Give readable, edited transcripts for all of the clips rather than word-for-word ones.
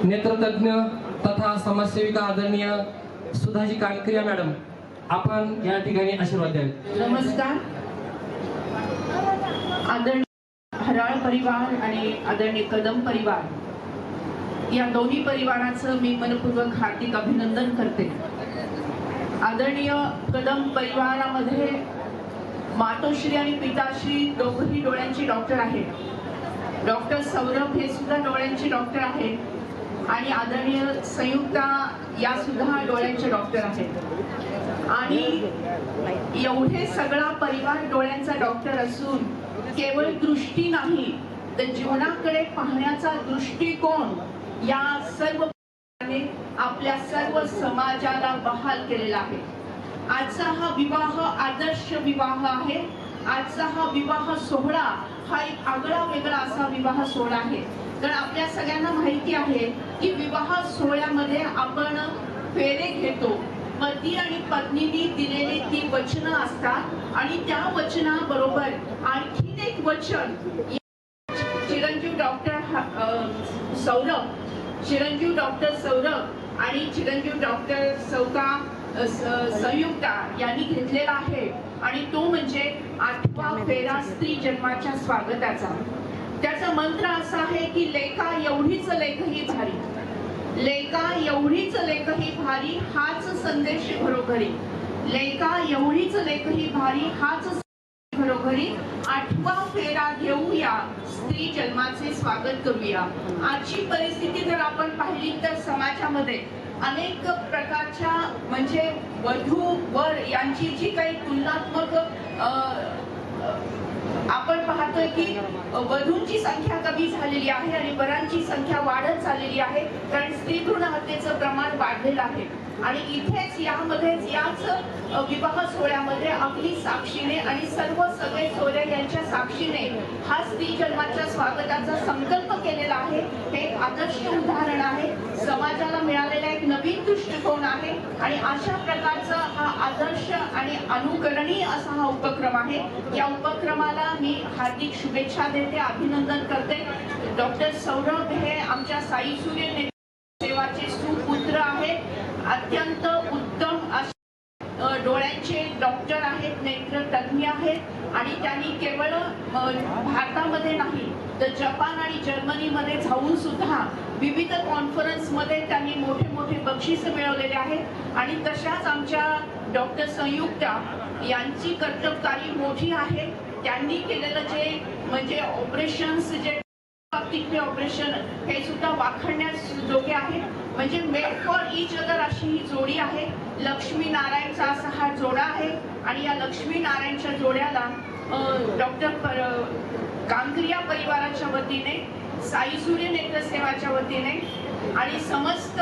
नेत्रतज्ञ तथा समाजसेविका आदरणीय सुधाजी कानकरिया मॅडम, आपण या ठिकाणी आशीर्वाद द्यावे. नमस्कार. आदरणीय हराळ परिवार आणि आदरणीय कदम परिवार या दोन्ही परिवाराचं मी मनपूर्वक हार्दिक अभिनंदन करते. आदरणीय कदम परिवारामध्ये मातोश्री आणि पिताश्री दोघंही डोळ्यांचे डॉक्टर आहेत. डॉक्टर सौरभ हे सुद्धा डोळ्यांचे डॉक्टर आहेत आणि आदरणीय संयुक्ता या सुद्धा डोळ्यांचे डॉक्टर आहेत. आणि एवढे सगळा परिवार डोळ्यांचा डॉक्टर असून केवळ दृष्टी नाही तर जीवनाकडे पाहण्याचा दृष्टिकोन या सर्व आपल्या सर्व समाजाला बहाल केलेला आहे. आजचा हा विवाह आदर्श विवाह आहे. आजचा हा विवाह सोहळा हा एक आगळा वेगळा असा विवाह सोहळा आहे. कारण आपल्या सगळ्यांना माहिती आहे की विवाह सोहळ्यामध्ये आपण फेरे घेतो. पती आणि पत्नीने दिलेली ती वचनं असतात आणि त्या वचनाबरोबर आणखीन एक वचन चिरंजीव डॉक्टर सौरभ आणि चिरंजीव डॉक्टर संयुक्ता यांनी घेतलेला आहे आणि तो म्हणजे 8वा फेरा स्त्री जन्माच्या स्वागताचा. त्याचा मंत्र असा आहे की लेका एवढीच लेखही भारी, लेका एवढीच लेखही भारी हाच संदेश घरोघरी, लेका एवढीच लेखही भारी हाच घरोघरी 8वा फेरा घेऊया, स्त्री जन्माचे स्वागत करूया. आजची परिस्थिती जर आपण पाहिली तर समाजामध्ये अनेक प्रकारच्या म्हणजे वधू वर यांची जी काही तुलनात्मक आपण पाहतोय की वधूंची संख्या कमी झालेली आहे आणि वरांची संख्या वाढत चाललेली आहे. कारण स्त्री भ्रूण हत्येचं प्रमाण वाढलेलं आहे. आणि इथेच यामध्येच याच विवाह सोहळ्यामध्ये आपली साक्षीने आणि सर्व सगळे सोहळे यांच्या साक्षीने हा स्त्री जन्माच्या स्वागताचा संकल्प केलेला आहे. हे एक आदर्श उदाहरण आहे. समाजाला मिळालेला एक नवीन दृष्टिकोन आहे आणि अशा प्रकारचा हा आदर्श आणि अनुकरणीय असा हा उपक्रम आहे. या उपक्रमाला मी हार्दिक शुभेच्छा देते, अभिनंदन करते. डॉक्टर सौरभ हे आमच्या साई सूर्य सेवाचे सुपुत्र आहेत. अत्यंत उत्तम असे डोळ्यांचे डॉक्टर आहेत, नेत्र तज्ञ आहेत आणि त्यांनी केवळ भारतामध्ये नाही तर जपान आणि जर्मनीमध्ये जाऊन सुद्धा विविध कॉन्फरन्समध्ये त्यांनी मोठे मोठे बक्षीस मिळवलेले आहेत. आणि तशाच आमच्या डॉक्टर संयुक्ता यांची कर्तबगारी मोठी आहे. त्यांनी केलेलं जे म्हणजे ऑपरेशन्स जे बाबतीतले ऑपरेशन हे सुद्धा वाखाणण्यास योग्य आहे. म्हणजे मेड फॉर ईच अदर अशी ही जोडी आहे. लक्ष्मी नारायणचा असा हा जोडा आहे आणि या लक्ष्मी नारायणच्या जोड्याला डॉक्टर कानकरिया परिवाराच्या वतीने, साई सूर्य नेत्र सेवाच्या वतीने आणि समस्त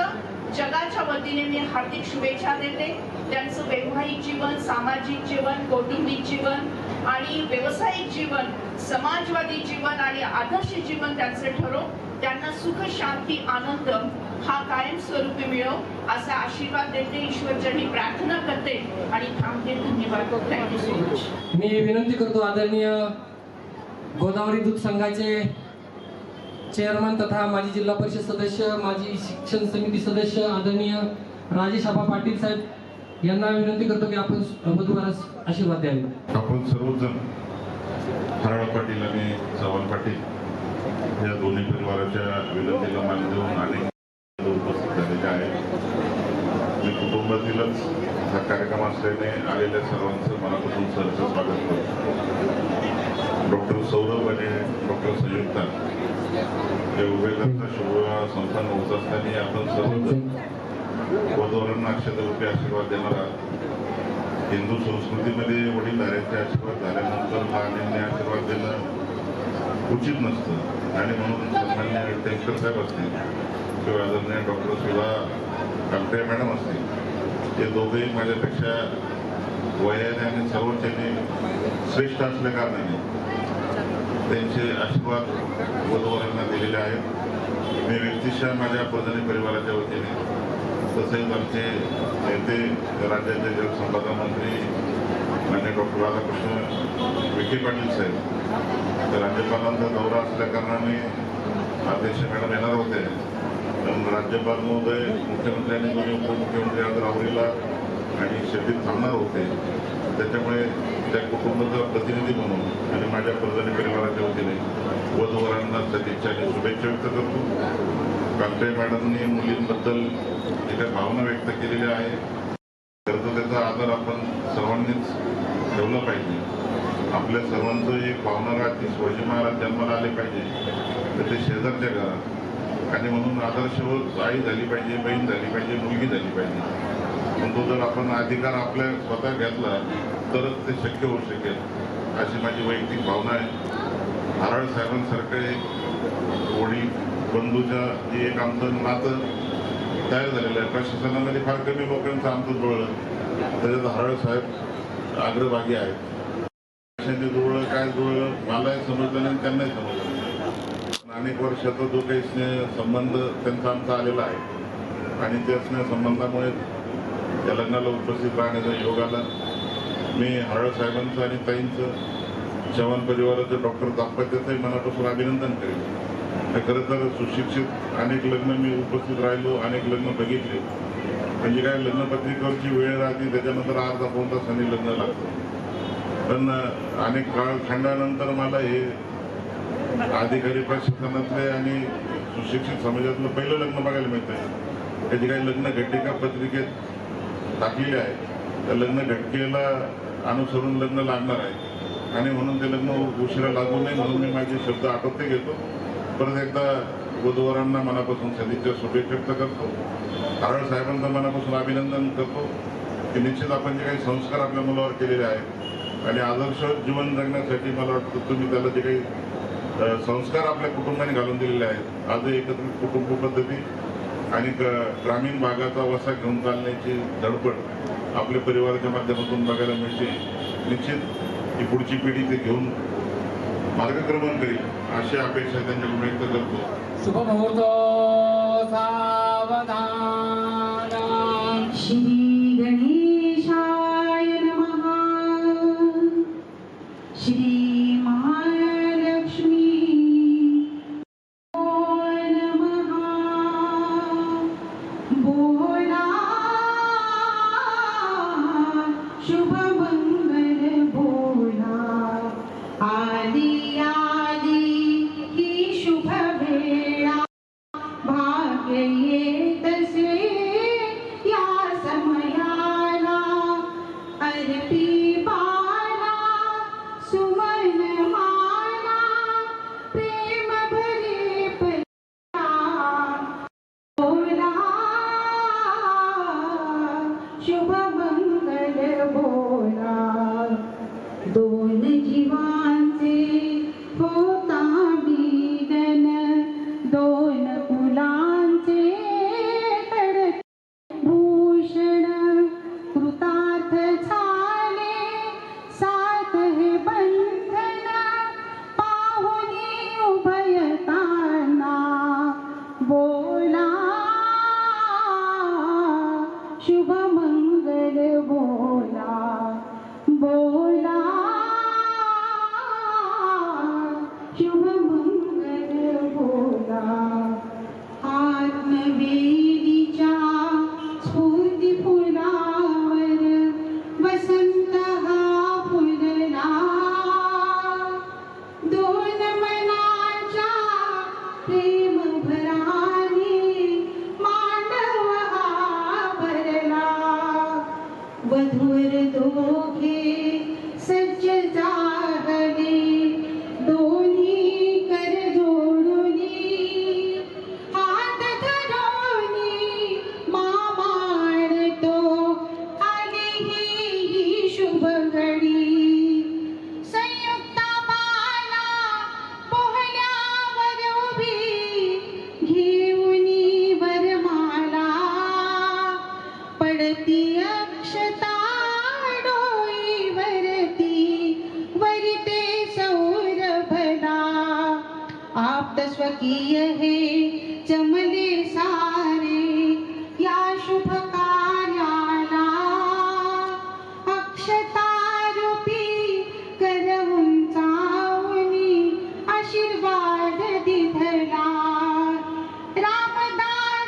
जगाच्या वतीने मी हार्दिक शुभेच्छा देते. त्यांचं वैवाहिक जीवन, सामाजिक जीवन, कौटुंबिक जीवन आणि व्यावसायिक जीवन, समाजवादी जीवन आणि आदर्श जीवन त्यांचं ठरो. त्यांना सुख, शांती, आनंद हा कायमस्वरूपी मिळो असा आशीर्वाद देते, ईश्वरचरणी प्रार्थना करते आणि थांबते. धन्यवाद. Thank you so much. मी विनंती करतो आदरणीय गोदावरी दूध संघाचे चेअरमन तथा माजी जिल्हा परिषद सदस्य, माजी शिक्षण समिती सदस्य आदरणीय राजेश आबा पाटील साहेब यांना विनंती करतो की आपण वधूवरास आशीर्वाद द्यावे. आपण सर्वजण हराळ पाटील आणि चव्हाण पाटील या दोन्ही परिवाराच्या विनंतीला मान देऊन अनेक उपस्थित झालेले आहेत. मी कुटुंबातीलच हा कार्यक्रम असल्याने आलेल्या सर्वांचं मनापासून सहर्ष स्वागत करतो. डॉक्टर सौरभ आणि डॉक्टर संयुक्ता या उभयकरता शुभ संस्थान होत असताना आपण सर्वजण वधूवरांना अक्षतारूपी आशीर्वाद देणार आहात. हिंदू संस्कृतीमध्ये वडीलधाऱ्यांचे आशीर्वाद झाल्यानंतर लहानांनी आशीर्वाद देणं उचित नसतं आणि म्हणून सन्मान्य टेंकर साहेब असतील किंवा आदरणीय डॉक्टर सुधा कानकरिया मॅडम असतील, हे दोघेही माझ्यापेक्षा वयाने आणि सर्वोच्चने श्रेष्ठ असल्या कारणाने त्यांचे आशीर्वाद वधूवरांना दिलेले आहेत. मी व्यक्तिशः माझ्या प्रधानी परिवाराच्या वतीने तसेच आमचे नेते राज्याचे जलसंपदा मंत्री माननीय डॉक्टर राधाकृष्ण विखे पाटील साहेब, तर राज्यपालांचा दौरा असल्या कारणाने अध्यक्ष मॅडम येणार होते कारण राज्यपाल महोदय, मुख्यमंत्री आणि दोन्ही उपमुख्यमंत्री आज राहुरीला आणि शेतीत थांबणार होते. त्याच्यामुळे त्या कुटुंबाचा प्रतिनिधी म्हणून आणि माझ्या प्रधानी परिवाराच्या वतीने वधूवरांना सदिच्छा आणि शुभेच्छा व्यक्त करतो. कांते मॅडमनी मुलींबद्दल जे काही भावना व्यक्त केलेल्या आहे तर त्याचा आदर आपण सर्वांनीच ठेवला पाहिजे. आपल्या सर्वांचं एक भावना राहते, शिवाजी महाराज जन्माला आले पाहिजे तर ते शेजारच्या घरात, आणि म्हणून आदर्शवत आई झाली पाहिजे, बहीण झाली पाहिजे, मुलगी झाली पाहिजे. पण तो जर आपण अधिकार आपल्या स्वतः घेतला तरच ते शक्य होऊ शकेल, अशी माझी वैयक्तिक भावना आहे. हराळ साहेबांसारखं एक कोळी बंधूच्या जे एक आमचं नातं तयार झालेलं आहे. प्रशासनामध्ये फार कमी लोकांचं आमचं जुळलं, त्याच्यात हराळ साहेब अग्रभागी आहेत. कशाने जुळलं, काय जुळलं मलाही समजलं नाही, त्यांनाही समजलं नाही. अनेक वर्षाचा जो काही स्नेह संबंध त्यांचा आमचा आलेला आहे आणि त्या स्नेह संबंधामुळे त्या लग्नाला उपस्थित राहण्याचा योग आला. मी हराळ साहेबांचं आणि ताईंचं, चव्हाण परिवाराचं, डॉक्टर दाम्पत्याचंही मनापासून अभिनंदन करेन. खरं तर सुशिक्षित अनेक लग्न मी उपस्थित राहिलो, अनेक लग्न बघितले. म्हणजे काय लग्नपत्रिकेवरची वेळ राहते, त्याच्यानंतर अर्धा पाऊण तासांनी लग्न लागतं. पण अनेक काळखंडानंतर मला हे अधिकारी प्रशासनातले आणि सुशिक्षित समाजातलं पहिलं लग्न बघायला मिळत आहे. त्याची काही लग्न घटिका पत्रिकेत टाकलेली आहे, त्या लग्न घटकेला अनुसरून लग्न लागणार आहे आणि म्हणून ते लग्न उशिरा लागू नये म्हणून मी माझे शब्द आटोपते घेतो. परत एकदा वधूवरांना मनापासून सदिच्छा शुभेच्छा व्यक्त करतो. हराळ साहेबांचं मनापासून अभिनंदन करतो की निश्चित आपण जे काही संस्कार आपल्या मुलावर केलेले आहेत आणि आदर्श जीवन जगण्यासाठी मला वाटतं तुम्ही त्याला जे काही संस्कार आपल्या कुटुंबाने घालून दिलेले आहेत, आजही एकत्रित कुटुंब पद्धती आणि ग्रामीण भागाचा वसा घेऊन चालण्याची धडपड आपल्या परिवाराच्या माध्यमातून बघायला मिळते. निश्चित ही पुढची पिढी ते घेऊन मार्गक्रमण करील अशी अपेक्षा त्यांच्याकडून व्यक्त करतो. शुभ मुहूर्त सावधान. श्री गणेशाय नमः. श्री महालक्ष्मी नमः. बोला शुभ मंगल बोला. आली आली ही शुभ वेळा. भाग्य येत असे या समयाला. अर्पी बाला सुमन माला. प्रेम भरे पया. बोला शुभ मंगल बोला. दोन जीवांचे होता मिलन. दोन कुलांचे तडके भूषण. कृतार्थ झाले साथ हे बंधन. पाहुनी उभयताना. बोला शुभ मंगल बोला. बोला शुभ मंगल बोला. आत्मवेदीच्या स्फूर्ती फुलावर वसंत हा फुलला. दोन मनाच्या प्रेम भराने मांडव हा भरला. वधूवर दोघे सज्ज जागले. दोन्ही कर जोडुनी. हात धरोनी मामाडतो. आली ही शुभ घडी. संयुक्ता बाला पोहल्यावर उभी. घेऊनी वरमाला. पडती अक्षता डोईवरती. वरिते सौरभला. आप्त स्वकीय हे जमले सारे या शुभ कार्याला. अक्षतारूपी कर उंचावनी आशीर्वाद दिधला. रामदास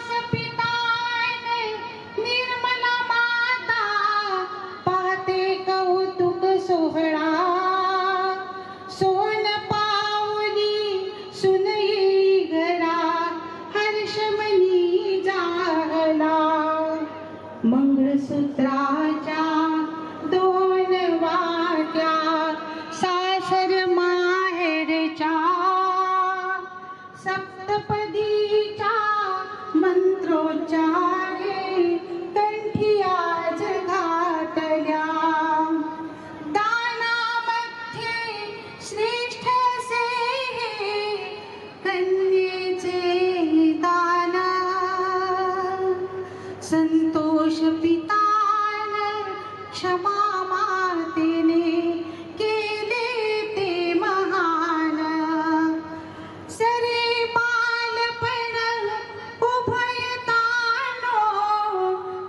सूत्राच्या दोन वाट्या सासर माहेरच्या सप्तपदीच्या मंत्रोच्चारे कंठी आज घातल्या दानामध्ये श्रेष्ठ से कन्येचे दान संतोष पितान क्षमा मातेने केले ते महान सरे बालपण उभयतानो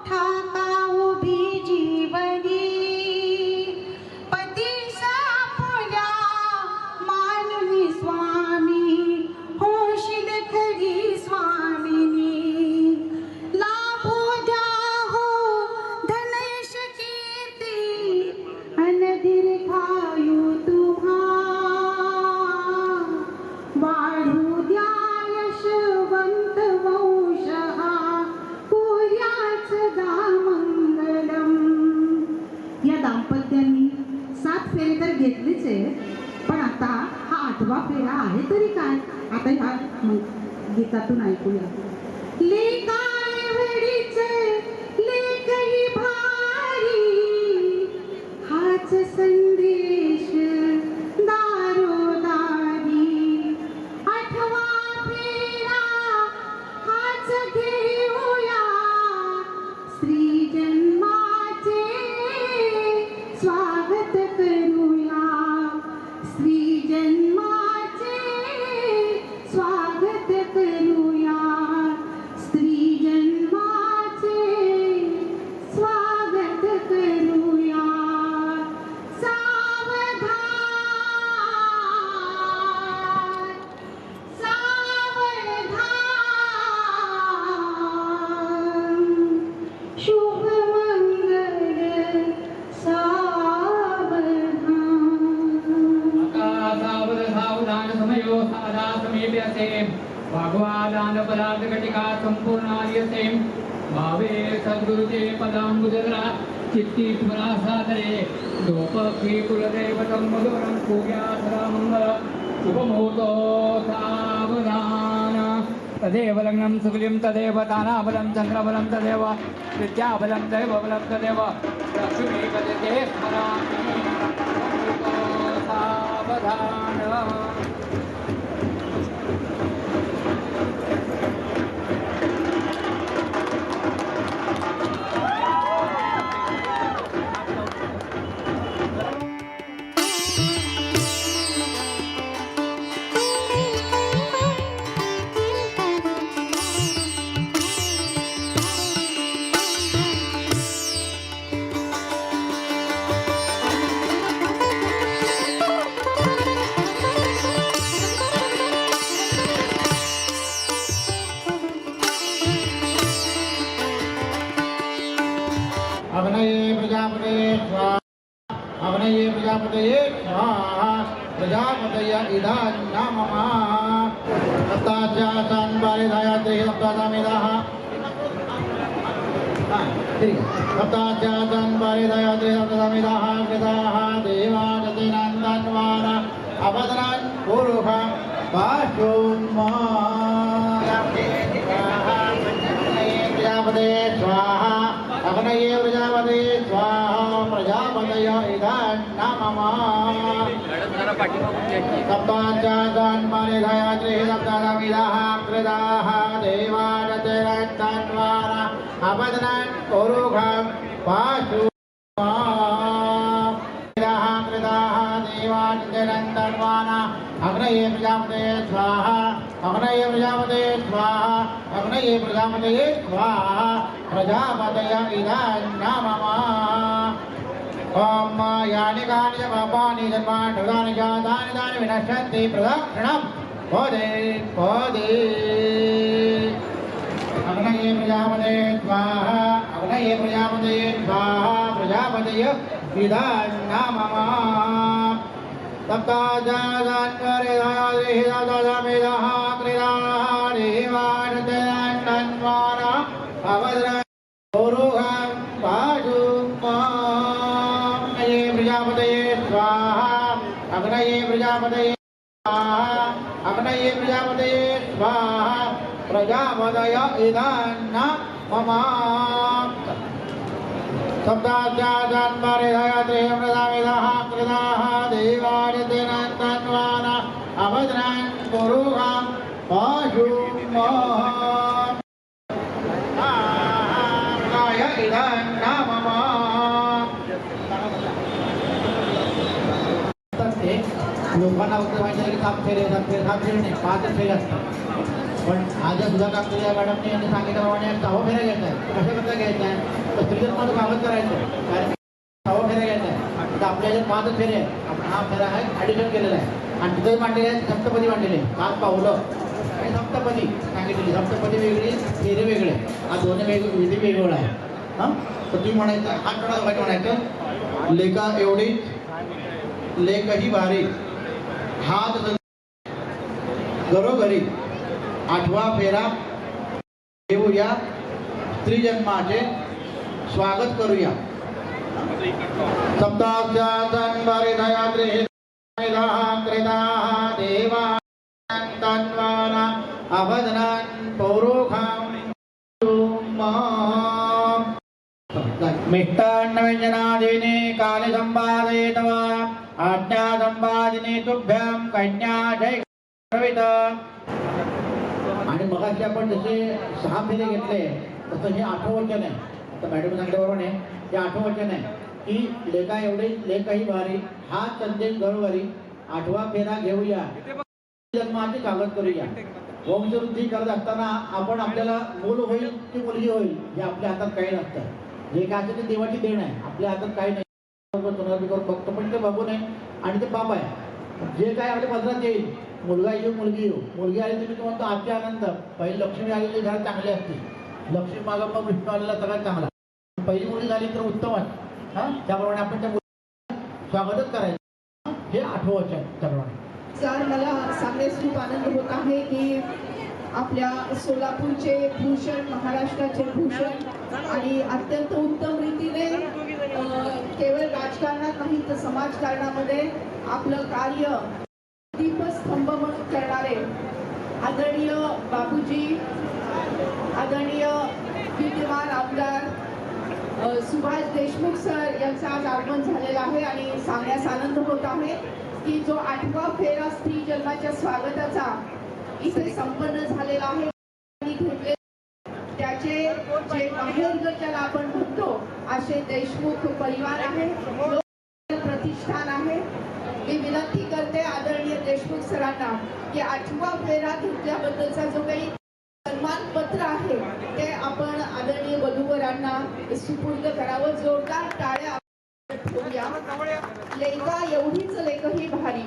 ठाका उभी जीवनी पती सापुल्या मानुनी स्वामी होशील खरी स्वामिनी लाभो द्या हो धनेश कीर्ती अन दीर्घायु तुम्हा वाढू द्या यशवंत वंश हा पुर्याच दामंगलम. या दाम्पत्यांनी 7 फेरे तर घेतलेच आहे, पण आता हा 8वा फेरा आहे तरी काय. आता ह्या गीतातून ऐकूया. लेकावडीच लेकही भारी हाच संदेश दारोदारी 8वा फेरा हाच घेऊया स्त्री जन्माचे स्वागत करूया स्त्री जन्माचे स्वागत करूया स्त्री जन्माचे स्वागत करूया. सावधान सावधान शुभ मंगल सावधान. सावधान समयो साधा समीप्यसे भगवादान पदार्थ घटिका संपूर्णार्यसे भावे सद्गुरुते पदांबुजरा चित्ती स्मरा सादरे दोपक्षी कुलदेवतं मधुरं पूज्या सदा मंगल शुभमुहूर्तो सावधान. तदेव लग्नं सुकुलिं तदेव तानाबलं चन्द्रबलं तदेव विद्याबलं दैवबलं तदेव लक्ष्मी कदते स्मरामि शुभमुहूर्तो सावधान. अग्नये प्रजापतये स्वाहा अग्नये प्रजापतये स्वाहा प्रजापतय इदान्नमः सप्ताचासान् बालिधायाते सप्तादामिदाः सप्ताचासान् बालिधायाते सप्तादामिदाः कृताः देवानतेनान्तान्वान अवदनान् पुरुषः पाशोन्मा प्रजापतये स्वाहा अग्नये प्रजापतये स्वाहा प्रजापतय इदान्नमः सप्ताचासान् बालिधायाते सप्तादामिदाः कृताः देवानतेनान्तान्वान अवदनान् पुरुषः पाशोन्मा अग्नये प्रजापतये स्वाहा अग्नये प्रजापतये स्वाहा अग्नये प्रजापतये स्वाहा प्रजापतय इदान्नमः ओम यानि कानि च पापानि जन्मानि च तानि तानि विनश्यन्ति प्रदक्षिणं पदे पदे अग्नये प्रजापतये स्वाहा अग्नये प्रजापतये स्वाहा प्रजापतय इदान्नमः सप्ताचासान्वरिधायादेहिदादामिदाः कृताः देवानतेनान्वान अवद्रा पुरुषं प्रजापतय इदान्न मम सप्तास्याजन्मरिधयत्रिमृतमिदः कृताः देवादित्यनन्तन्वाना अभद्रान् पुरुषं पशुमोहाय इदान्न मम लोकांना उत्तर माहिती की सात फेरे नाही 5 फेरे असतात पण आज सुद्धा काकडिया मॅडमने यांनी सांगितल्याप्रमाणे 6 फेऱ्या घ्यायच्या आहेत कशा करता घ्यायच्या आहे तर स्त्रीजन्माचं कामच करायचं कारण 6 फेऱ्या घ्यायच्या आहे आता आपल्या याच्यात 5 फेरे आहेत आपण हा फेरा आहे ॲडिशन केलेला आहे आणि तिथे मांडलेले आहेत सप्तपदी मांडलेले काल पावलं आणि सप्तपदी सांगितलेली सप्तपदी वेगळी फेरे वेगळे हा दोन्ही विधी वेगवेगळा आहे हां तर तुम्ही म्हणायचं हा कडा म्हणायचं लेखा एवढी लेखही भारी हात घरोघरी 8वा फेरा घेऊया स्त्री जन्माचे स्वागत करूया सप्तास्यान्वरिधयात्रिहिताः अभद्रान् पौरोखां मिष्टान्नव्यञ्जनादीनि काले सम्पादयित्वा आज्ञा संपादिनी तुभ्यां कन्या जय आणि मगाशी आपण जसे 6 फेरे घेतले तसं हे 8वं वचन आहे आता मॅडम सांगितल्याप्रमाणे हे 8वं वचन आहे की लेखा एवढी लेखाही भारी हा संदेश घरोघरी 8वा फेरा घेऊया जन्माची स्वागत करूया वंशवृद्धी करत असताना आपण आपल्याला मूल होईल की मुलगी होईल हे आपल्या हातात काही नसतं जे काय असेल ते देवाची देण आहे आपल्या हातात काही नाही सोनोग्राफी करून बघतो पण ते बघू नये आणि ते पाप आहे जे काय आपल्या पदरात येईल मुलगा येऊ मुलगी येऊ मुलगी आली तुम्ही म्हणतो आजचे आनंद पहिली लक्ष्मी आलेली घरात चांगली असते लक्ष्मी मागं मग विष्णू आलेला सगळ्यात चांगला पहिली मुली झाली तर उत्तमच हां त्याप्रमाणे आपण त्या मुलीचं स्वागतच करायचं हे 8वं वचन त्याप्रमाणे सर मला सांगण्यास खूप आनंद होत आहे की आपल्या सोलापूरचे भूषण महाराष्ट्राचे भूषण आणि अत्यंत उत्तम रीतीने केवळ राजकारणात नाही तर समाजकारणामध्ये आपलं कार्य दीपस्तंभ म्हणून करणारे आदरणीय बाबूजी आदरणीय विद्यमान आमदार सुभाष देशमुख सर यांचं आज आगमन झालेलं आहे आणि सांगण्यास आनंद होत आहे की जो 8वा फेरा स्त्री जन्माच्या स्वागताचा इथे संपन्न झालेला आहे त्याचे जे माहेरघर ज्याला आपण म्हणतो असे देशमुख परिवार आहे प्रतिष्ठान आहे मी विनंती करते आदरणीय देशमुख सरांना की 8वा फेरा घेतल्याबद्दलचा जो काही सन्मानपत्र आहे ते आपण आदरणीय वधूवरांना सुपूर्द करावं जोरदार टाळ्या लेखा एवढीच लेखही भारी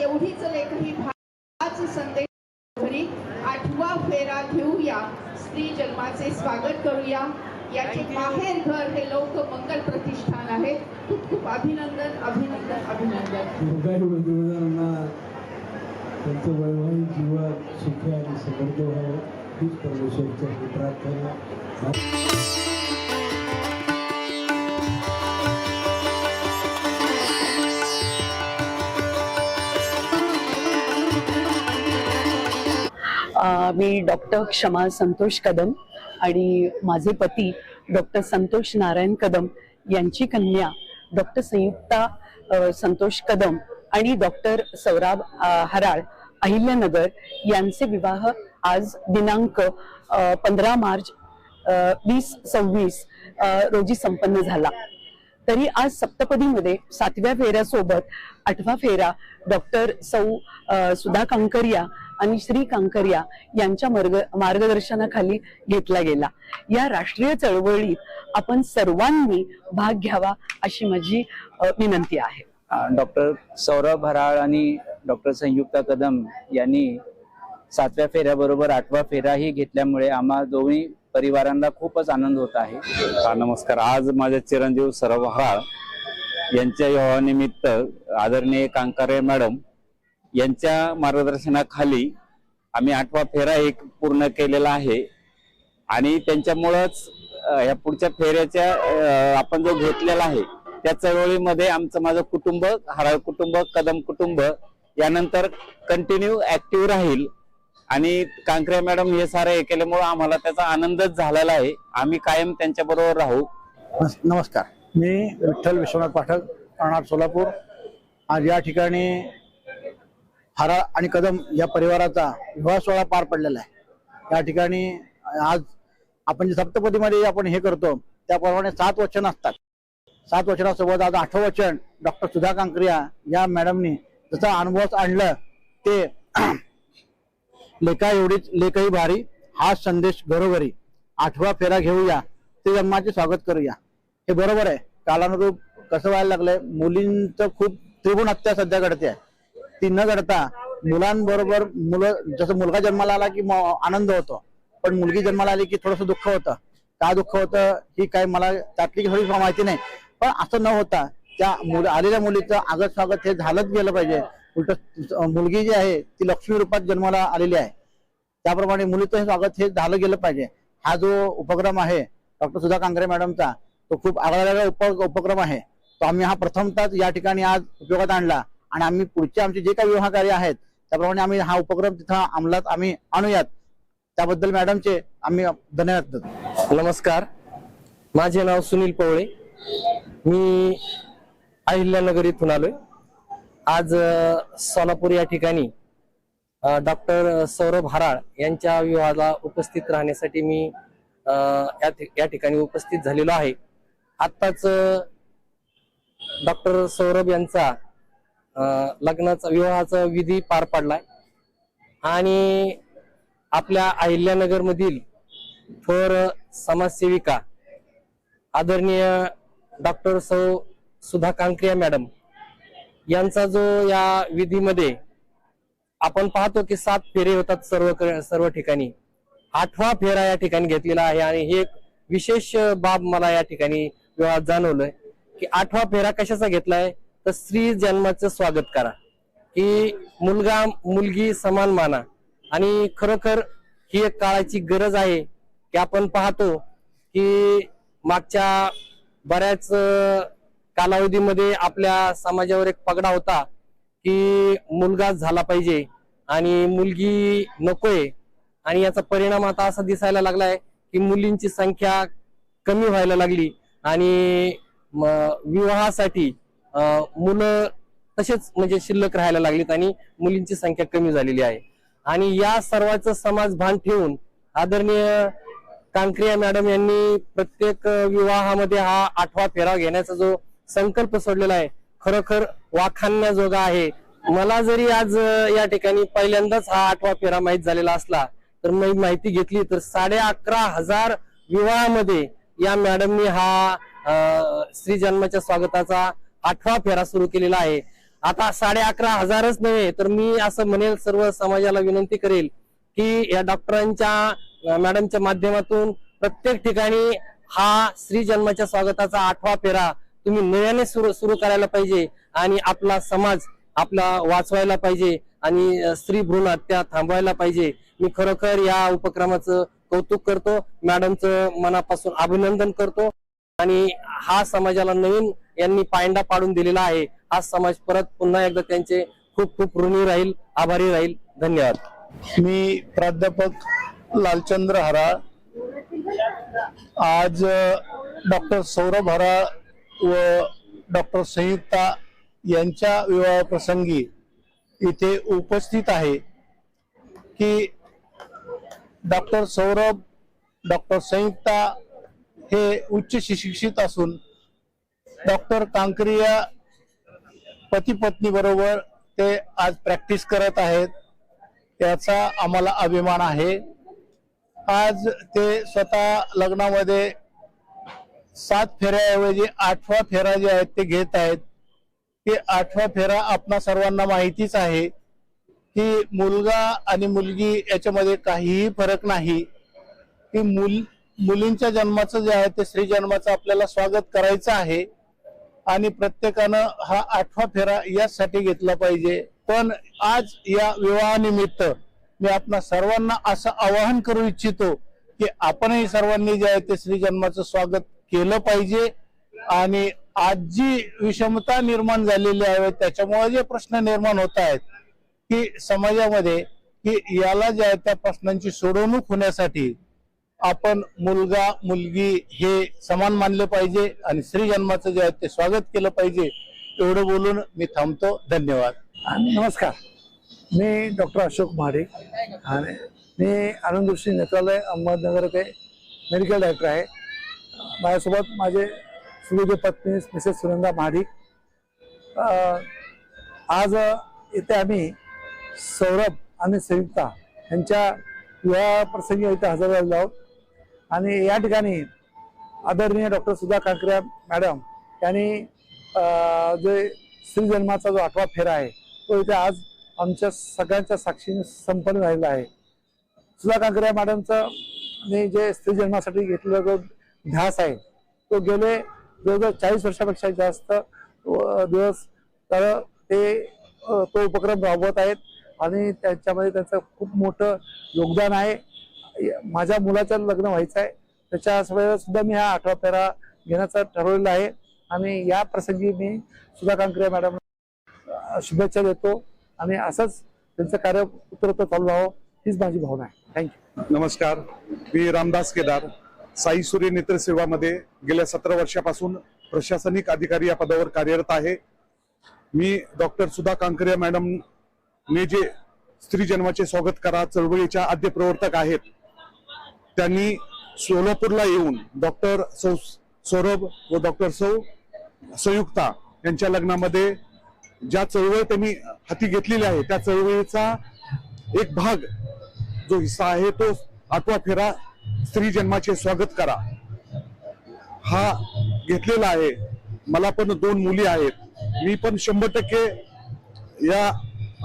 एवढीच लेखही भारीच संदेश घरी 8वा फेरा घेऊया स्त्री जन्माचे स्वागत करूया याचे माहेर घर हे लोक मंगल प्रतिष्ठान आहे खूप खूप अभिनंदन अभिनंदन अभिनंदन त्यांचं वैवाहिक जीवन सुखी आणि समृद्ध व्हावं हीच परमेश्वरची प्रार्थना मी डॉक्टर क्षमा संतोष कदम आणि माझे पती डॉक्टर संतोष नारायण कदम यांची कन्या डॉक्टर संयुक्ता संतोष कदम आणि डॉक्टर सौराभ हराळ अहिल्यानगर यांचे विवाह आज दिनांक 15 मार्च 2026 रोजी संपन्न झाला. तरी आज सप्तपदीमध्ये 7व्या फेऱ्यासोबत 8वा फेरा डॉक्टर सुधा कांकरिया आणि श्री कांकरिया यांच्या मार्गदर्शनाखाली घेतला गेला. या राष्ट्रीय चळवळीत आपण सर्वांनी भाग घ्यावा अशी माझी विनंती आहे. डॉक्टर सौरभ हराळ आणि डॉक्टर संयुक्ता कदम यांनी 7व्या फेऱ्याबरोबर 8वा फेराही घेतल्यामुळे आम्हा दोन्ही परिवारांना खूपच आनंद होत आहे. नमस्कार. आज माझे चिरंजीव सौरभ हराळ यांच्या विवाहानिमित्त आदरणीय कांकरे मॅडम यांच्या मार्गदर्शनाखाली आम्ही 8वा फेरा एक पूर्ण केलेला आहे आणि त्यांच्यामुळेच या पुढच्या फेऱ्याच्या आपण जो घेतलेला आहे त्या चळवळीमध्ये माझं कुटुंब हराळ कुटुंब कदम कुटुंब यानंतर कंटिन्यू ऍक्टिव्ह राहील आणि कांकरे मॅडम हे सारं हे केल्यामुळे आम्हाला त्याचा आनंदच झालेला आहे. आम्ही कायम त्यांच्या बरोबर राहू. नमस्कार, मी विठ्ठल विश्वनाथ पाठक, राहणार सोलापूर. आज या ठिकाणी हराळ आणि कदम या परिवाराचा विवाह सोहळा पार पडलेला आहे. या ठिकाणी आज आपण जे सप्तपदीमध्ये आपण हे करतो त्याप्रमाणे 7 वचन असतात. 7 वचनासोबत आज 8वं वचन डॉक्टर सुधा कांकरिया या मॅडमनी जसा अनुभव आणलं ते लेखा एवढीच लेखही भारी, हा संदेश घरोघरी, 8वा फेरा घेऊया, ते जन्माचे स्वागत करूया. हे बरोबर आहे. कालानुरूप कसं व्हायला लागलंय, मुलींचं खूप त्रिगुण हत्या सध्या घडते. ती न घडता मुलांबरोबर जसं मुलगा जन्माला आला की आनंद होतो, पण मुलगी जन्माला आली की थोडंसं दुःख होतं. का दुःख होतं ही काय मला त्यातली थोडी माहिती नाही, पण असं न होता त्या आलेल्या मुलीचं आगत स्वागत हे झालंच गेलं पाहिजे. उलट मुलगी जी आहे ती लक्ष्मी रूपात जन्माला आलेली आहे, त्याप्रमाणे मुलीचं हे स्वागत हे झालं गेलं पाहिजे. हा जो उपक्रम आहे डॉक्टर सुधा कांकरे मॅडमचा, तो खूप आगळा उपक्रम आहे. तो आम्ही हा प्रथमतःच या ठिकाणी आज उपयोगात आणला आणि आम्ही पुढचे आमचे जे काही विवाह कार्य आहेत त्याप्रमाणे आम्ही हा उपक्रम तिथं अंमलात आम्ही आणूयात. त्याबद्दल मॅडमचे आम्ही धन्यवाद देतो. नमस्कार, माझे नाव सुनील पवळे, मी अहिल्यानगर इथून आलोय. आज सोलापूर या ठिकाणी डॉक्टर सौरभ हराळ यांच्या विवाहाला उपस्थित राहण्यासाठी मी या ठिकाणी उपस्थित झालेलो आहे. आत्ताच डॉक्टर सौरभ यांचा लग्नाचा विवाहाचा विधी पार पडलाय आणि आपल्या अहिल्यानगर मधील थोर समाजसेविका आदरणीय डॉक्टर सुधा कांकरिया मॅडम यांचा जो या विधीमध्ये आपण पाहतो की 7 फेरे होतात सर्व ठिकाणी. 8वा फेरा या ठिकाणी घेतलेला आहे आणि हे एक विशेष बाब मला या ठिकाणी विवाहात जाणवलंय की 8वा फेरा कशाचा घेतलाय तर स्त्री जन्माचं स्वागत करा, की मुलगा मुलगी समान माना. आणि खरोखर ही एक काळाची गरज आहे की आपण पाहतो की मागच्या बऱ्याच कालावधीमध्ये आपल्या समाजावर एक पगडा होता की मुलगा झाला पाहिजे आणि मुलगी नकोय, आणि याचा परिणाम आता असा दिसायला लागलाय की मुलींची संख्या कमी व्हायला लागली आणि विवाहासाठी मुलं तसेच म्हणजे शिल्लक राहायला लागलीत आणि मुलींची संख्या कमी झालेली आहे. आणि या सर्वांचं समाज भान ठेवून आदरणीय कांकरिया मॅडम यांनी प्रत्येक विवाहामध्ये हा 8वा फेरा घेण्याचा जो संकल्प सोडलेला आहे खरोखर वाखाणण्याजोगा आहे. मला जरी आज या ठिकाणी पहिल्यांदाच हा 8वा फेरा माहीत झालेला असला तर मी माहिती घेतली तर 11,500 विवाहामध्ये या मॅडमनी हा स्त्री जन्माच्या स्वागताचा 8वा फेरा सुरू केलेला आहे. आता 11,500च नव्हे तर मी असं म्हणेल, सर्व समाजाला विनंती करेल की या डॉक्टरांच्या मॅडमच्या माध्यमातून प्रत्येक ठिकाणी हा स्त्री जन्माच्या स्वागताचा 8वा फेरा तुम्ही नव्याने सुरू करायला पाहिजे आणि आपला समाज आपला वाचवायला पाहिजे आणि स्त्री भ्रूण हत्या थांबवायला पाहिजे. मी खरोखर या उपक्रमाचं कौतुक करतो, मॅडमचं मनापासून अभिनंदन करतो आणि हा समाजाला नवीन यांनी पायंडा पाडून दिलेला आहे. हा समाज परत पुन्हा एकदा त्यांचे खूप खूप ऋणी राहील, आभारी राहील. धन्यवाद. मी प्राध्यापक लालचंद्र हराळ. आज डॉक्टर सौरभ हराळ व डॉक्टर संयुक्ता यांच्या विवाह प्रसंगी इथे उपस्थित आहे की डॉक्टर सौरभ डॉक्टर संयुक्ता हे उच्च शिक्षित असून डॉक्टर कांकरिया पती पत्नी बरोबर ते आज प्रॅक्टिस करत आहेत, त्याचा आम्हाला अभिमान आहे. आज ते स्वतः लग्नामध्ये 7 फेऱ्याऐवजी 8वा फेरा जे आहेत ते घेत आहेत. की 8वा फेरा आपणा सर्वांना माहितीच आहे की मुलगा आणि मुलगी याच्यामध्ये काहीही फरक नाही, की मुलींच्या जन्माचं जे आहे ते स्त्री जन्माचं आपल्याला स्वागत करायचं आहे आणि प्रत्येकानं हा 8वा फेरा यासाठी घेतला पाहिजे. पण आज या विवाहानिमित्त मी आपणा सर्वांना असं आवाहन करू इच्छितो की आपणही सर्वांनी जे आहे ते स्त्री जन्माचं स्वागत केलं पाहिजे. आणि आज जी विषमता निर्माण झालेली आहे त्याच्यामुळे जे प्रश्न निर्माण होत आहेत की समाजामध्ये की याला ज्या त्या प्रश्नांची सोडवणूक होण्यासाठी आपण मुलगा मुलगी हे समान मानले पाहिजे आणि स्त्री जन्माचं जे आहे ते स्वागत केलं पाहिजे. एवढं बोलून मी थांबतो. धन्यवाद. नमस्कार, मी डॉक्टर अशोक महाडिक आणि मी आनंद दृष्टी नेत्रालय अहमदनगर येथे मेडिकल डायरेक्टर आहे. माझ्यासोबत माझे सुविध पत्नी मिसेस सुनंदा महाडिक. आज इथे आम्ही सौरभ आणि संयुक्ता यांच्या विवाह प्रसंगी इथे हजर झालेलो आहोत आणि या ठिकाणी आदरणीय डॉक्टर सुधा कांकरे मॅडम यांनी जे स्त्री जन्माचा जो 8वा फेरा आहे तो इथे आज आमच्या सगळ्यांच्या साक्षीने संपन्न झालेला आहे. सुधा कांकरे मॅडमचं जे स्त्री जन्मासाठी घेतलेला जो ध्यास आहे तो गेले जवळजवळ 40 वर्षापेक्षा जास्त दिवस तर ते तो उपक्रम राबवत आहेत आणि त्याच्यामध्ये त्यांचं खूप मोठं योगदान आहे. माझ्या मुलाचं लग्न व्हायचं आहे, त्याच्या वेळेला सुद्धा मी हा 8वा फेरा घेण्याचं ठरवलेलं आहे आणि या प्रसंगी मी सुधा कांकरे मॅडम शुभेच्छा देतो आणि असंच त्यांचं कार्य उत्तरोत्तर चालू राहावं हीच माझी भावना आहे. थँक्यू. नमस्कार, मी रामदास केदार, साई सूर्य नेत्र सेवामध्ये गेल्या 17 वर्षापासून प्रशासनिक अधिकारी या पदावर कार्यरत आहे. मी डॉक्टर सुधा कांकरे मॅडम ने जे स्त्री जन्माचे स्वागत करा चळवळीच्या आद्य प्रवर्तक आहेत, त्यांनी सोलापूरला येऊन डॉक्टर सौरभ व डॉक्टर संयुक्ता यांच्या लग्नामध्ये ज्या चळवळ त्यांनी हाती घेतलेली आहे त्या चळवळीचा एक भाग जो हिस्सा आहे तो 8वा फेरा स्त्री जन्माचे स्वागत करा हा घेतलेला आहे. मला पण 2 मुली आहेत. मी पण 100% या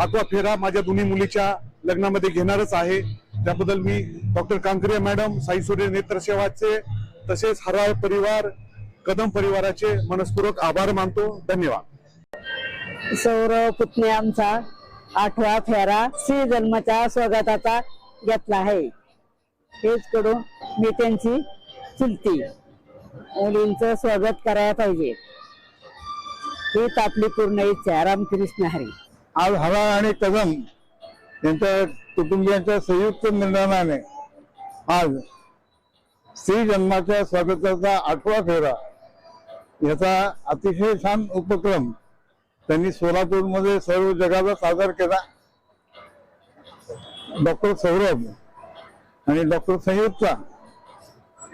8वा फेरा माझ्या दोन्ही मुलीच्या लग्नामध्ये घेणारच आहे. त्याबद्दल मी डॉक्टर कांकरे मॅडम, साई सूर्य नेत्र सेवाचे तसेच हराळ परिवार, कदम परिवाराचे मनस्पूर्वक आभार मानतो. धन्यवाद. सौरभ पुतणे आमचा 8वा फेरा श्री जन्माच्या स्वागताचा घेतला आहे. हेच कडून मी त्यांची चुलती मुलींचं स्वागत करायला पाहिजे हीच आपली पूर्ण इच्छा. रामकृष्ण हरी. आज हराळ आणि कदम यांच्या कुटुंबियांच्या संयुक्त निर्णयाने आज स्त्री जन्माच्या स्वागताचा 8वा फेरा याचा अतिशय छान उपक्रम त्यांनी सोलापूरमध्ये सर्व जगाला सादर केला. डॉक्टर सौरभ आणि डॉक्टर संयुक्ता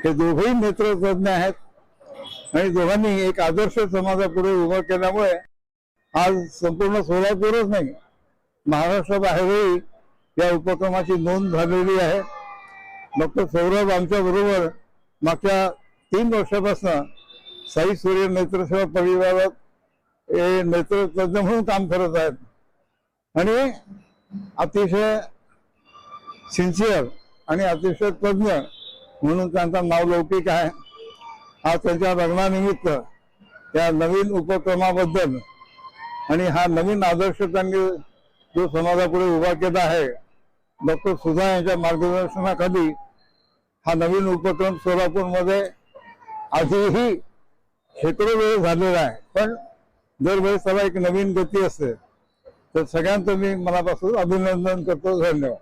हे दोघेही नेत्रतज्ञ आहेत आणि दोघांनी एक आदर्श समाजापुढे उभा केल्यामुळे आज संपूर्ण सोलापूरच नाही महाराष्ट्राबाहेरही या उपक्रमाची नोंद झालेली आहे. डॉक्टर सौरभ आमच्या बरोबर मागच्या 3 वर्षापासून साई सूर्य नेत्रसेवा परिवारात नेत्रतज्ञ म्हणून काम करत आहेत आणि अतिशय सिन्सिअर आणि अतिशय तज्ञ म्हणून त्यांचं नाव लौकिक आहे. आज त्यांच्या लग्नानिमित्त या नवीन उपक्रमाबद्दल आणि हा नवीन आदर्श त्यांनी जो समाजापुढे उभा केला आहे डॉक्टर सुधा यांच्या मार्गदर्शनाखाली हा नवीन उपक्रम सोलापूरमध्ये आधीही शेकडो वेळ झालेला आहे, पण दरवेळेस त्याला एक नवीन गती असते. तर सगळ्यांचं मी मनापासून अभिनंदन करतो. धन्यवाद.